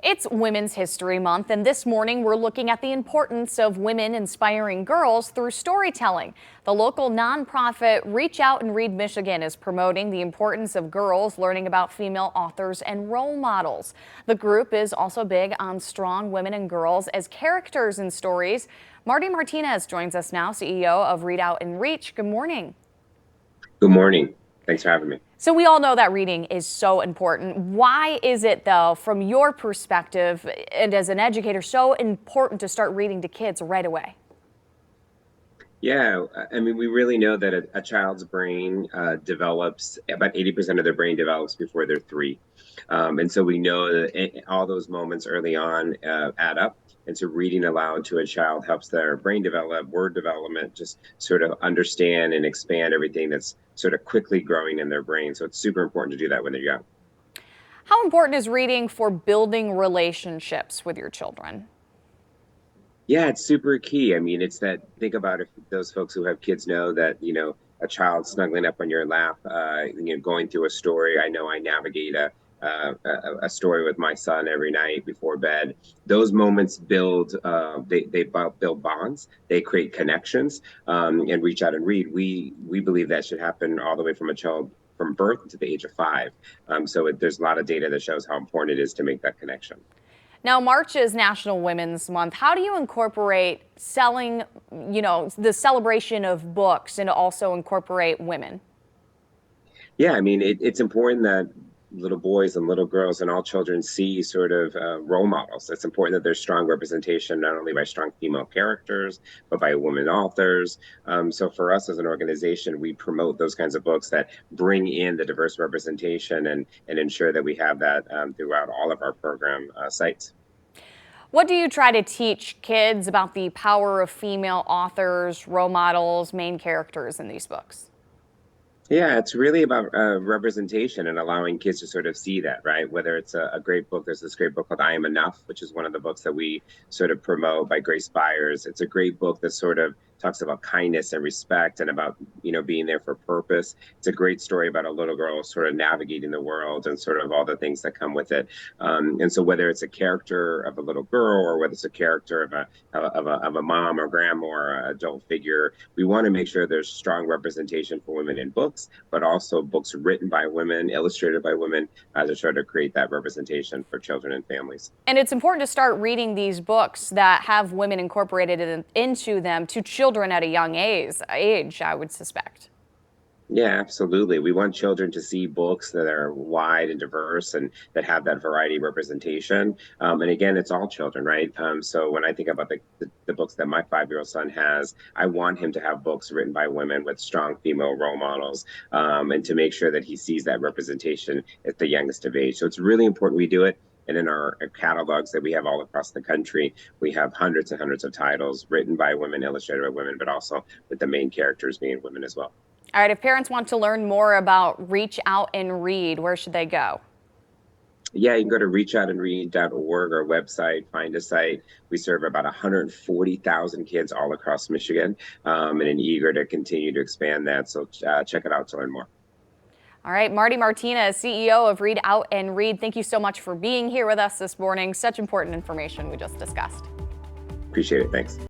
It's Women's History Month, and this morning we're looking at the importance of women inspiring girls through storytelling. The local nonprofit Reach Out and Read Michigan is promoting the importance of girls learning about female authors and role models. The group is also big on strong women and girls as characters in stories. Marty Martinez joins us now, CEO of Read Out and Reach. Good morning. Good morning. Thanks for having me. So we all know that reading is so important. Why is it, though, from your perspective and as an educator, so important to start reading to kids right away? Yeah, I mean, we really know that a child's brain develops, about 80% of their brain develops before they're 3. And so we know that all those moments early on add up. And so reading aloud to a child helps their brain develop, word development, just sort of understand and expand everything that's sort of quickly growing in their brain. So it's super important to do that when they're young. How important is reading for building relationships with your children? Yeah, it's super key. I mean, it's that, think about if those folks who have kids know that, a child snuggling up on your lap, going through a story. I know I navigate a story with my son every night before bed. Those moments build, build bonds, they create connections, and Reach Out and Read. We believe that should happen all the way from a child from birth to the age of 5. There's a lot of data that shows how important it is to make that connection. Now, March is National Women's Month. How do you incorporate selling, the celebration of books and also incorporate women? Yeah, I mean, it's important that little boys and little girls and all children see sort of role models. It's important that there's strong representation, not only by strong female characters, but by women authors. So for us as an organization, we promote those kinds of books that bring in the diverse representation and ensure that we have that throughout all of our program sites. What do you try to teach kids about the power of female authors, role models, main characters in these books? Yeah, it's really about representation and allowing kids to sort of see that, right? Whether it's a great book, there's this great book called I Am Enough, which is one of the books that we sort of promote by Grace Byers. It's a great book that sort of talks about kindness and respect and about, being there for purpose. It's a great story about a little girl sort of navigating the world and sort of all the things that come with it. And so whether it's a character of a little girl or whether it's a character of a mom or grandma or an adult figure, we want to make sure there's strong representation for women in books, but also books written by women, illustrated by women, to try to create that representation for children and families. And it's important to start reading these books that have women incorporated into them to children at a young age, I would suspect. Yeah, absolutely. We want children to see books that are wide and diverse and that have that variety of representation. And again, it's all children, right? So when I think about the books that my 5-year-old son has, I want him to have books written by women with strong female role models, and to make sure that he sees that representation at the youngest of age. So it's really important we do it. And in our catalogs that we have all across the country, we have hundreds and hundreds of titles written by women, illustrated by women, but also with the main characters being women as well. All right, if parents want to learn more about Reach Out and Read, where should they go? Yeah, you can go to reachoutandread.org, our website, find a site. We serve about 140,000 kids all across Michigan, and are eager to continue to expand that. So check it out to learn more. All right, Marty Martinez, CEO of Read Out and Read, thank you so much for being here with us this morning. Such important information we just discussed. Appreciate it. Thanks.